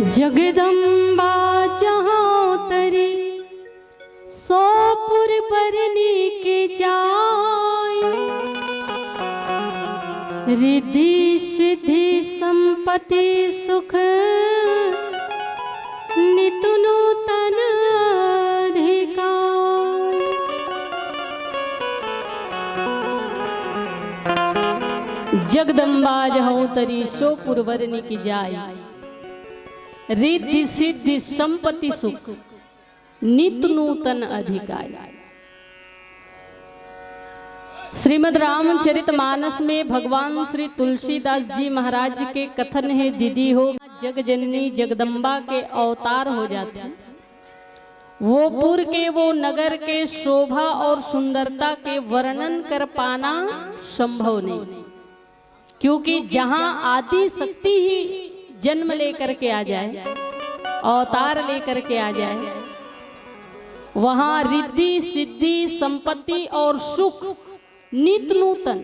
जगदम्बा जहाँ तरी सोपुर बरनी के जाय, रिद्धि सिद्धि संपत्ति सुख नित नूतन अधिकार। जगदम्बा जहाँ तरी सोपुर बरनी की जाय, रिद्धि सिद्धि संपत्ति सुख नित नूतन अधिकार। श्रीमद् रामचरितमानस में भगवान श्री तुलसीदास जी महाराज के कथन है, दीदी हो जग जननी जगदम्बा के अवतार हो जाते, वो पुर के वो नगर के शोभा और सुंदरता के वर्णन कर पाना संभव नहीं, क्योंकि जहां आदि शक्ति ही जन्म लेकर के आ जाए, अवतार लेकर के आ जाए, वहां रिद्धि सिद्धि संपत्ति और सुख नित नूतन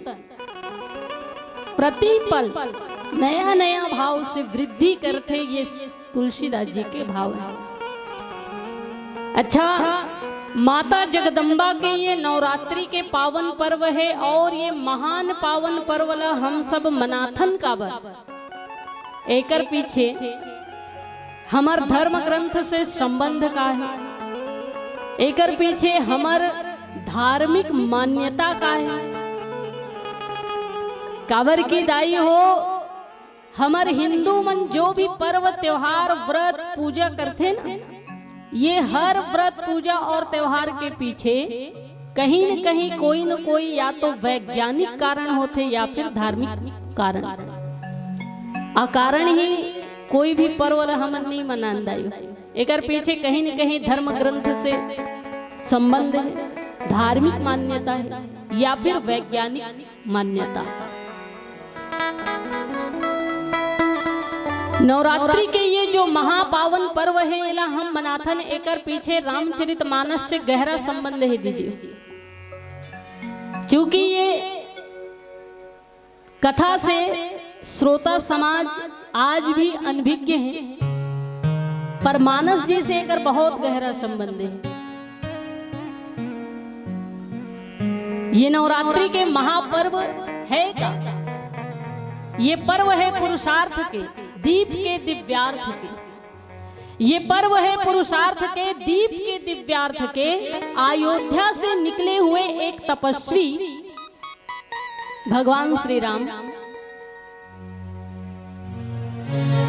प्रतिपल नया नया भाव से वृद्धि करते, ये तुलसीदास जी के भाव है। अच्छा, माता जगदम्बा के ये नवरात्रि के पावन पर्व है और ये महान पावन पर्व हम सब मनाथन का बर एकर पीछे हमार धर्म ग्रंथ से संबंध का है, एकर पीछे हमार धार्मिक मान्यता का है। काबर की दाई हो, हमार हिंदू मन जो भी पर्व त्योहार व्रत पूजा करते ना, ये हर व्रत पूजा और त्योहार के पीछे कहीं न कहीं कोई न कोई या तो वैज्ञानिक कारण होते या फिर धार्मिक कारण। अकारण ही कोई भी पर्व हम नहीं मनांदाई, एकर पीछे कहीं न कहीं धर्म ग्रंथ से संबंध है, धार्मिक मान्यता है या फिर वैज्ञानिक मान्यता। नवरात्रि के ये जो महापावन पर्व है एला हम मनाथन, एकर पीछे रामचरितमानस से गहरा संबंध है दीदी। क्योंकि ये कथा से श्रोता समाज आज भी अनभिज्ञ है, पर मानस जी से एकर बहुत गहरा संबंध है। ये नवरात्रि के महापर्व है का, ये पर्व है पुरुषार्थ के, दीप के दिव्यार्थ के। ये पर्व है पुरुषार्थ के, दीप के दिव्यार्थ के। अयोध्या से निकले हुए एक तपस्वी भगवान श्री राम,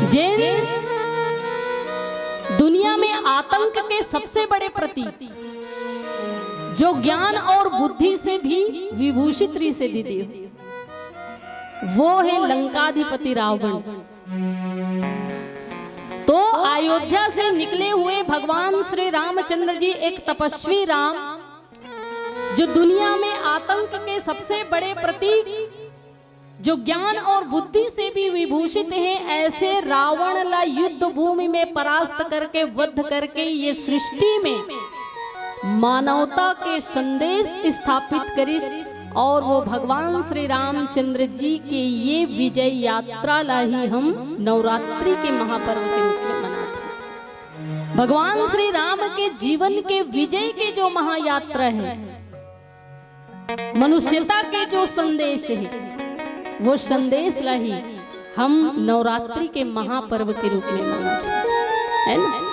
जिन दुनिया में आतंक के सबसे बड़े प्रतीक, जो ज्ञान और बुद्धि से भी विभूषित से दीदी, वो है लंकाधिपति रावण। तो अयोध्या से निकले हुए भगवान श्री रामचंद्र जी एक तपस्वी राम, जो दुनिया में आतंक के सबसे बड़े प्रतीक, जो ज्ञान और बुद्धि से भी विभूषित हैं, ऐसे रावण ला युद्ध भूमि में परास्त करके वध करके ये सृष्टि में मानवता के संदेश स्थापित करी। और वो भगवान श्री रामचंद्र जी के ये विजय यात्रा ला ही हम नवरात्रि के महापर्व के रूप में मनाते हैं। भगवान श्री राम के जीवन के विजय के जो महायात्रा है, मनुष्यता के जो संदेश है, वो संदेश ला ही हम नवरात्रि के महापर्व के रूप में मनाते हैं, है ना।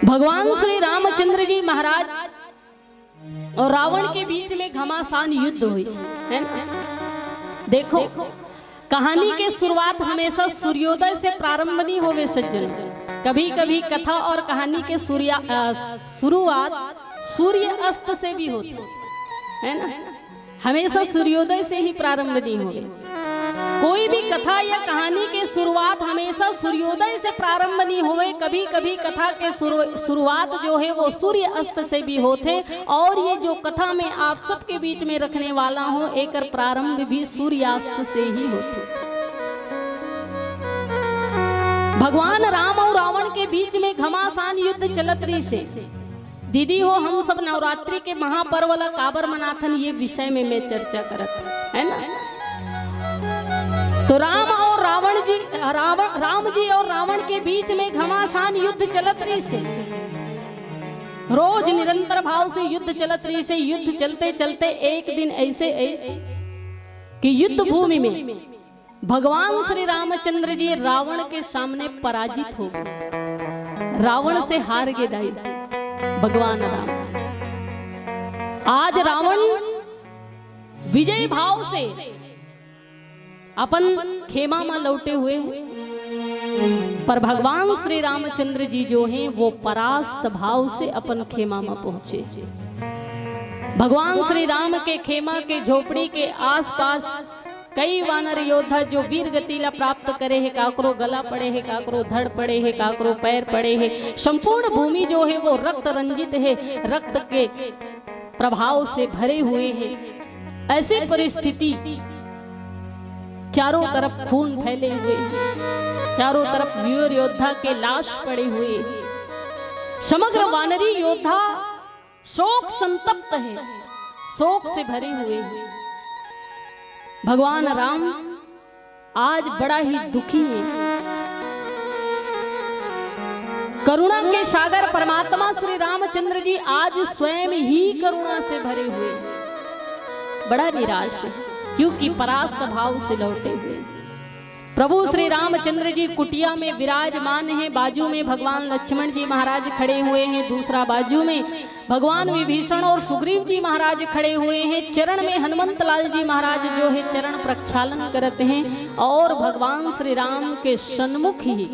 भगवान श्री रामचंद्र जी महाराज और रावण के बीच में घमासान युद्ध हुई, है ना। देखो, कहानी के शुरुआत हमेशा सूर्योदय से प्रारंभ नहीं होवे सज्जन, कभी कभी कथा और कहानी के शुरुआत सूर्य अस्त से भी होती है ना। हमेशा सूर्योदय से ही प्रारंभ नहीं होवे। कोई भी कथा या कहानी के शुरुआत हमेशा सूर्योदय से प्रारंभ नहीं होवे, कभी कभी कथा के शुरुआत जो है वो सूर्य अस्त से भी होते। और ये जो कथा में आप सबके बीच में रखने वाला हूँ, एकर प्रारंभ भी सूर्यास्त से ही होते। भगवान राम और रावण के बीच में घमासान युद्ध चलत रही से दीदी हो, हम सब नवरात्रि के महापर्व ला काबर मनाथन, ये विषय में मैं चर्चा करत है ना। राम जी और रावण के बीच में घमासान युद्ध चलत रही से, रोज निरंतर भाव से युद्ध चलत रही से। युद्ध चलते चलते एक दिन ऐसे कि युद्ध भूमि में भगवान श्री रामचंद्र जी रावण के सामने पराजित हो गए, रावण से हार गए दाई भगवान राम। आज रावण विजय भाव से अपन खेमा में लौटे हुए, पर भगवान श्री रामचंद्र जी जो हैं वो परास्त भाव से अपन खेमा में पहुंचे। भगवान श्री राम के खेमा के झोपड़ी के आसपास कई वानर योद्धा जो वीर गतिला प्राप्त करे है, काकरो गला पड़े है, काकरो धड़ पड़े है, काकरो पैर पड़े है। संपूर्ण भूमि जो है वो रक्त रंजित है, रक्त के प्रभाव से भरे हुए हैं। ऐसी परिस्थिति, चारों तरफ खून फैले हुए, चारों तरफ वीर योद्धा के लाश पड़े हुए, समग्र वानरी योद्धा शोक संतप्त है, शोक से भरे हुए हैं। भगवान राम आज बड़ा ही दुखी है। करुणा के सागर परमात्मा श्री रामचंद्र जी आज स्वयं ही करुणा से भरे हुए, बड़ा निराश है, क्योंकि परास्त भाव से लौटे हुए। प्रभु श्री रामचंद्र जी कुटिया में विराजमान हैं, बाजू में भगवान लक्ष्मण जी महाराज खड़े हुए हैं, दूसरा बाजू में भगवान विभीषण और सुग्रीव जी महाराज खड़े हुए हैं। चरण में हनुमंत लाल जी महाराज जो है चरण प्रक्षालन करते हैं, और भगवान श्री राम के सन्मुख ही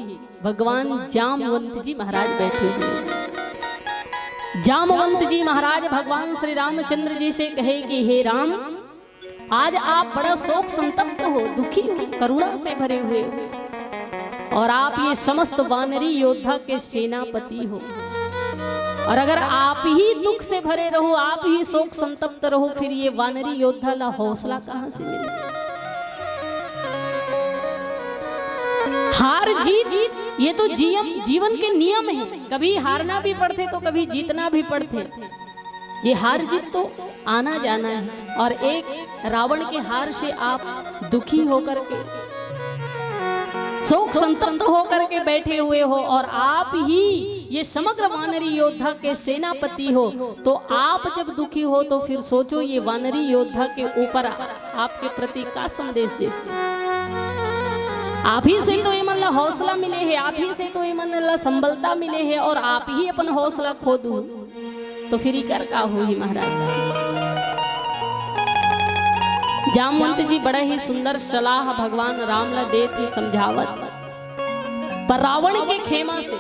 भगवान जामवंत जी महाराज बैठे हुए हैं। जामवंत जी महाराज भगवान श्री रामचंद्र जी से कहे कि हे राम, आज आप बड़ा शोक संतप्त हो, दुखी हो, करुणा से भरे हुए हो, और आप ये समस्त वानरी योद्धा के सेनापति हो, और अगर आप ही दुख से भरे रहो, आप ही शोक संतप्त रहो, फिर ये वानरी योद्धा ला हौसला कहां से मिले? हार जीत ये तो जीवन के नियम है, कभी हारना भी पड़ते तो कभी जीतना भी पड़ते। ये हार जीत तो आना जाना है, और एक रावण के हार से आप दुखी होकर के शोक संतप्त होकर के बैठे हुए हो, और आप ही ये समग्र वानरी योद्धा के सेनापति हो, तो आप जब दुखी हो तो फिर सोचो ये वानरी योद्धा के ऊपर आपके प्रति का संदेश दे। आप ही से तो ये मन हौसला मिले है, आप ही से तो ये मन संबलता मिले है, और आप ही अपन हौसला खो दो तो फिर ही कर का हो ही महाराज। जामवंत जी बड़ा ही सुंदर सलाह भगवान राम ला देती समझावत, पर रावण के खेमा से,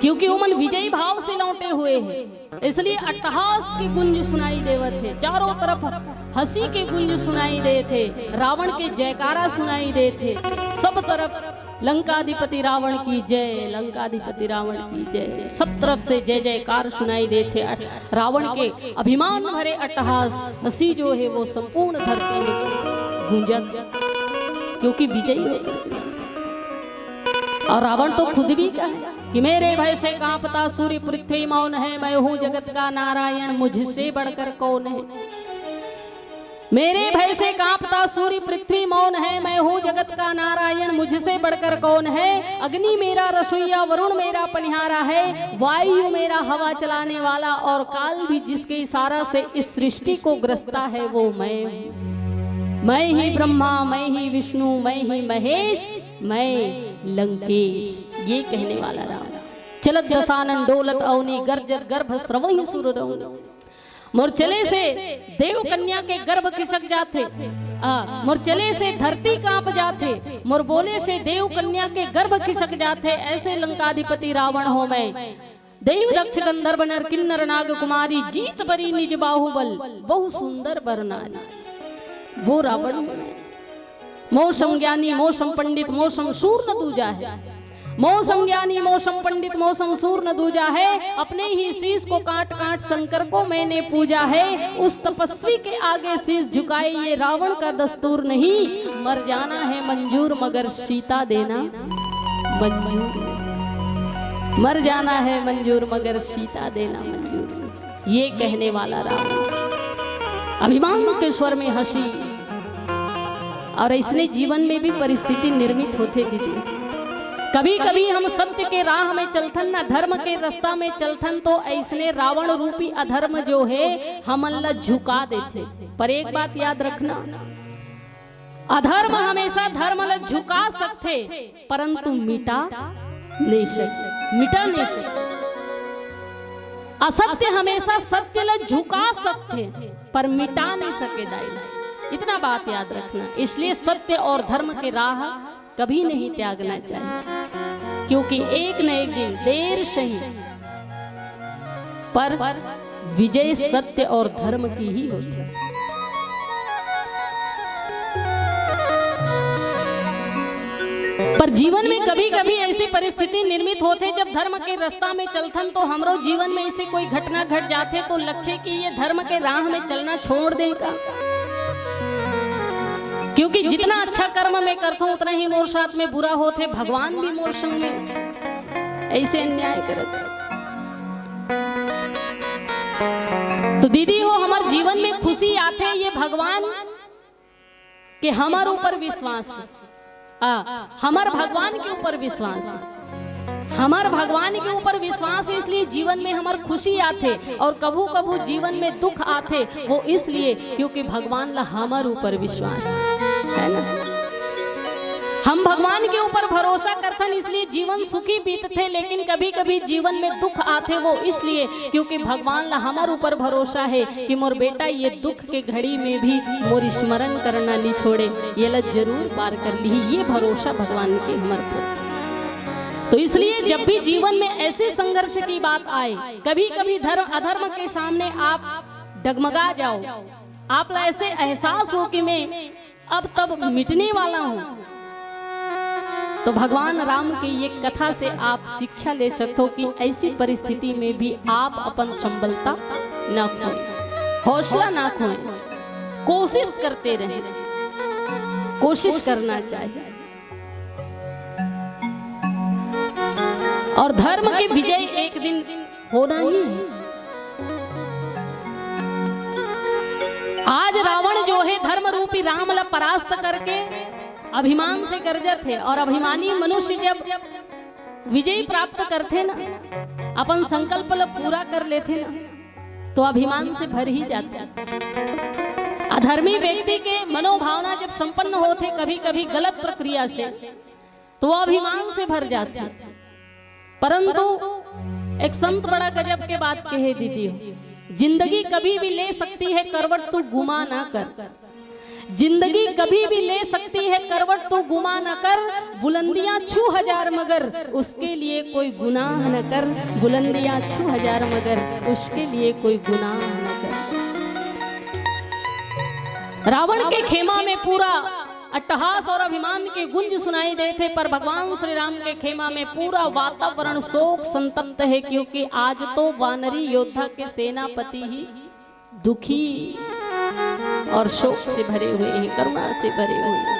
क्योंकि उमन विजयी भाव से लौटे हुए हैं, इसलिए अट्टहास की गुंज सुनाई देवत है, चारों तरफ हंसी के गुंज सुनाई दे थे, रावण के जयकारा सुनाई दे थे, सब तरफ लंकाधिपति रावण की जय, लंकाधिपति रावण की जय, सब तरफ से जय जयकार सुनाई देते। रावण के अभिमान भरे अट्टहास हंसी जो है वो संपूर्ण धरती में गूंजत, क्योंकि विजयी है। और रावण तो खुद भी कहे कि मेरे भय से कांपता सूर्य पृथ्वी मौन है, मैं हूँ जगत का नारायण, मुझसे बढ़कर कौन है। मेरे भय से कांपता सूर्य पृथ्वी मौन है, मैं हूँ जगत का नारायण, मुझसे बढ़कर कौन है। अग्नि मेरा रसोईया, वरुण मेरा पनिहारा है, वायु मेरा हवा चलाने वाला, और काल भी जिसके इशारा से इस सृष्टि को ग्रसता है वो मैं हूँ। मैं ही ब्रह्मा, मैं ही विष्णु, मैं ही महेश, मैं लंकेश, ये कहने वाला राम। चलत दसानन डोलत अवनी, गर्जत गर्भ स्रवहि सुर रौनी। मूर्छले से देव कन्या के गर्भ खिसक जाते, मूर्छले से धरती कांप जाते, मुरबोले से देव कन्या के गर्भ खिसक जाते। ऐसे लंकाधिपति रावण हो मैं, देव दक्ष गंधर्व नर किन्नर नाग कुमारी, जीत बरी निज बाहुबल, बहु सुंदर बरनारी। वो रावण मौसम ज्ञानी मौसम पंडित मौसम सूर न दूजा है, मौसम ज्ञानी मौसम पंडित मौसम सूर न दूजा है। अपने ही शीश को काट काट शंकर को मैंने पूजा है, उस तपस्वी के आगे शीश झुकाए ये रावण का दस्तूर नहीं। मर जाना है मंजूर मगर सीता देना मंजूर, मर जाना है मंजूर मगर सीता देना मंजूर, ये कहने वाला रावण। अभिमान के स्वर में हंसी, और इसने जीवन में भी परिस्थिति निर्मित होते दीदी। कभी कभी हम सत्य के राह में चलथन ना धर्म के रास्ता में चलथन तो ऐसने रावण रूपी अधर्म जो है हमला झुका देते। पर एक बात याद रखना, अधर्म हमेशा धर्म ला झुका सकते परंतु मिटा नहीं सकते। असत्य हमेशा सत्य ला झुका सकते पर मिटा नहीं सके दाई। इतना बात याद रखना। इसलिए सत्य और धर्म के राह कभी नहीं त्यागना चाहिए, क्योंकि एक न एक दिन देर सही पर विजय सत्य और धर्म की ही होती है। पर जीवन में कभी कभी ऐसी परिस्थिति निर्मित होते जब धर्म के रास्ता में चलथन तो हमरो जीवन में ऐसी कोई घटना घट जाते तो लगते कि ये धर्म के राह में चलना छोड़ देगा, क्योंकक्योंकि जितना अच्छा कर्म मैं करता हूँ उतना ही मोर साथ में बुरा होते, भगवान भी मोर संग में ऐसे अन्याय करते। तो दीदी हो हमारे जीवन में खुशी आते ये भगवान के हमारे ऊपर विश्वास है, हमारे भगवान के ऊपर विश्वास है, हमारे भगवान के ऊपर विश्वास है, इसलिए जीवन में हमारे खुशी आते। और कभू कभू जीवन में दुख आते वो इसलिए क्योंकि भगवान ला हमारे ऊपर विश्वास है ना। हम भगवान के ऊपर भरोसा करते इसलिए जीवन सुखी बीतते, लेकिन कभी कभी जीवन में दुख आते वो इसलिए क्योंकि भगवान ला हमारे ऊपर भरोसा है कि मोर बेटा ये दुख के घड़ी में भी मोर स्मरण करना नहीं छोड़े, ये ला जरूर पार कर ली। ये भरोसा भगवान के हमारे ऊपर। तो इसलिए जब भी जीवन में ऐसे संघर्ष की बात आए, कभी कभी धर्म अधर्म के सामने आप डगमगा जाओ, आप ऐसे एहसास हो कि मैं अब तब मिटने वाला हूं, तो भगवान राम की ये कथा से आप शिक्षा ले सकते हो कि ऐसी परिस्थिति में भी आप अपन संबलता ना खोएं, हौसला ना खोएं, कोशिश करते रहें, कोशिश करना चाहिए और धर्म की विजय एक दिन होना ही है। आज रावण जो है धर्म रूपी राम ला परास्त करके अभिमान से गर्जर थे, और अभिमानी मनुष्य जब विजय प्राप्त करते ना, अपन संकल्प ला पूरा कर लेते ना, तो अभिमान से भर ही जाते। अधर्मी व्यक्ति के मनोभावना जब संपन्न होते कभी कभी गलत प्रक्रिया से, तो वो अभिमान से भर जाते। परंतु एक संत बड़ा गजब के बात कहे दीदी हो, जिंदगी कभी भी ले सकती है करवट तू गुमा ना कर, जिंदगी कभी भी ले सकती है करवट तू गुमा न कर, बुलंदियां छू हजार मगर उसके लिए कोई गुनाह न कर, बुलंदियां छू हजार मगर उसके लिए कोई गुनाह न कर। रावण के खेमा में पूरा अट्टहास और अभिमान के गुंज सुनाई देते, पर भगवान श्री राम के खेमा में पूरा वातावरण शोक संतप्त है, क्योंकि आज तो वानरी योद्धा के सेनापति ही दुखी और शोक से भरे हुए हैं, करुणा से भरे हुए हैं।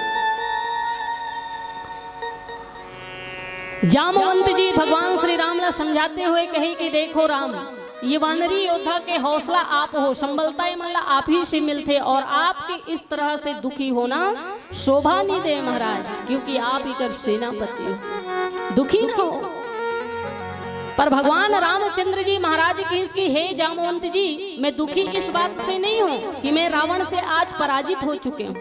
जामवंत जी भगवान श्री राम ला समझाते हुए कहे कि देखो राम, ये वानरी योद्धा के हौसला आप हो, संबलता मतलब आप ही से मिलते, और आपके इस तरह से दुखी होना शोभा नहीं दे महाराज, क्योंकि आप ही कर सेनापति हो, दुखी ना हो। पर भगवान रामचंद्र जी महाराज की इसकी हे जामवंत जी, मैं दुखी इस बात से नहीं हूँ कि मैं रावण से आज पराजित हो चुके हूँ,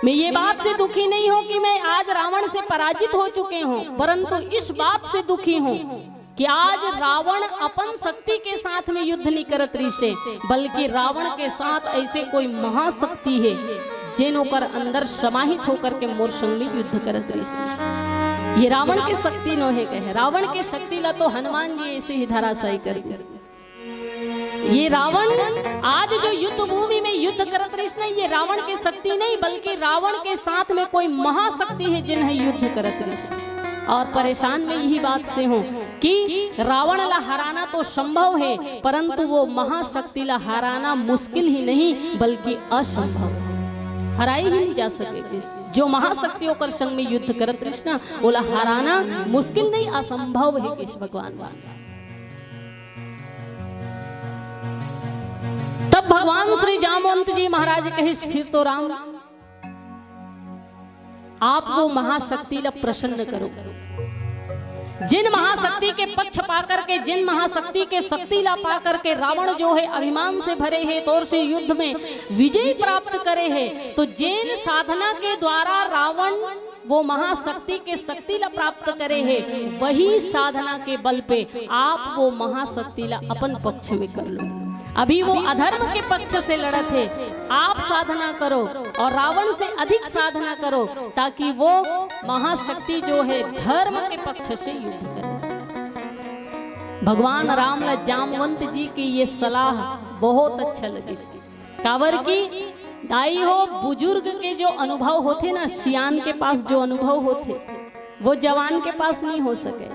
मैं ये बात से दुखी नहीं हूँ कि मैं आज रावण से पराजित हो चुके हूँ, परंतु इस बात से दुखी हूँ कि आज रावण अपन शक्ति के साथ में युद्ध नहीं करत रही से, बल्कि रावण के साथ ऐसे कोई महाशक्ति है जिन कर अंदर समाहित होकर के मोर संग में युद्ध करत रही से। ये रावण की शक्ति नो है, कहे रावण की शक्ति ला तो हनुमान जी ऐसे ही धराशायी कर दी। ये रावण आज जो युद्ध भूमि में युद्ध करत रही नहीं, ये रावण की शक्ति नहीं बल्कि रावण के साथ में कोई महाशक्ति है जिन्हें युद्ध करत रही। और परेशान में यही बात से हूँ कि रावण ला हराना तो संभव है, परंतु वो महाशक्ति ला हराना मुश्किल ही नहीं बल्कि असंभव, हराई ही नहीं जा सकेगी। जो महाशक्तियों कर संग में युद्ध करत कृष्णा बोला हराना मुश्किल नहीं असंभव है किस भगवान। तब भगवान श्री जामवंत जी महाराज कहे फिर तो राम आप वो महाशक्ति ला प्रसन्न करो। जिन महाशक्ति के पक्ष पाकर के, जिन महाशक्ति के शक्ति ला पाकर के रावण जो है अभिमान से भरे है तौर से युद्ध में विजय प्राप्त करे है, तो जिन साधना के द्वारा रावण वो महाशक्ति के शक्ति ला प्राप्त करे है, वही साधना के बल पे आप वो महाशक्ति ला अपन पक्ष में कर लो। अभी वो अधर्म के पक्ष से लड़त है, आप साधना करो और रावण से अधिक साधना करो, ताकि वो महाशक्ति जो है धर्म के पक्ष से युद्ध करे। भगवान राम ला जामवंत जी की ये सलाह बहुत अच्छा लगी। कावर की दाई हो, बुजुर्ग के जो अनुभव होते ना, सियान के पास जो अनुभव होते वो जवान के पास नहीं हो सके।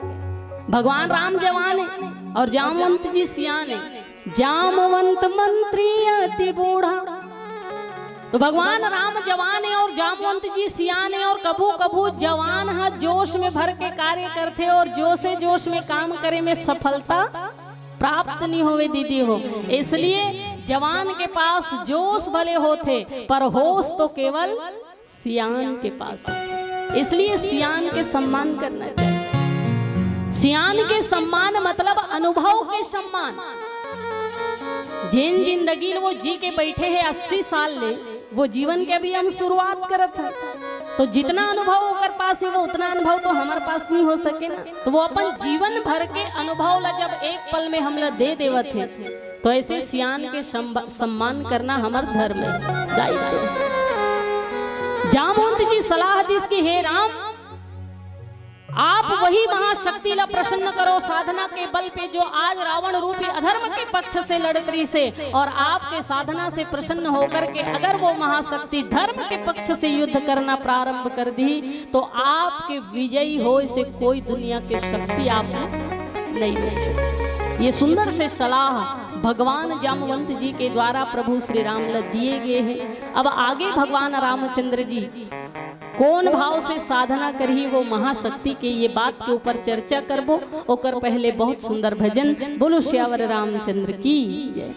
भगवान राम जवान है और जामवंत जी सियान है। जामवंत मंत्री अति बूढ़ा, तो भगवान राम जवान है और जामवंत जी सियान है। और कभू कभू जवान हा जोश में भर के कार्य करते और जोशे जोश में काम करे में सफलता प्राप्त नहीं होवे दीदी हो। इसलिए जवान के पास जोश भले होते पर होश तो केवल सियान के पास होते। इसलिए सियान के सम्मान करना चाहिए। सियान के सम्मान मतलब अनुभव के सम्मान। जिन जिंदगी वो जी के बैठे हैं 80 साल ले, वो जीवन के भी हम शुरुआत करत है, तो जितना अनुभव ओकर पास है वो उतना अनुभव तो हमारे पास नहीं हो सके ना। तो वो अपन जीवन भर के अनुभव ला जब एक पल में हमला दे देवत है, तो ऐसे सियान के सम्मान करना हमार धर्म है, दायित्व है। जामवंत जी सलाह दी कि हे राम, आप वही महाशक्ति ला प्रसन्न करो साधना के बल पे जो आज रावण रूपी अधर्म के पक्ष से लड़तरी से, और आपके साधना से प्रसन्न होकर के अगर वो महाशक्ति धर्म के पक्ष से युद्ध करना प्रारंभ कर दी, तो आपके विजयी हो इसे कोई दुनिया की शक्ति आप नहीं दे सकती। ये सुंदर से सलाह भगवान जामवंत जी के द्वारा प्रभु श्री राम ला दिए गए हैं। अब आगे भगवान रामचंद्र जी कौन भाव से साधना करही वो महाशक्ति के ये बात के ऊपर चर्चा करबो। ओकर पहले बहुत सुंदर भजन बोलो श्यावर रामचंद्र की जय।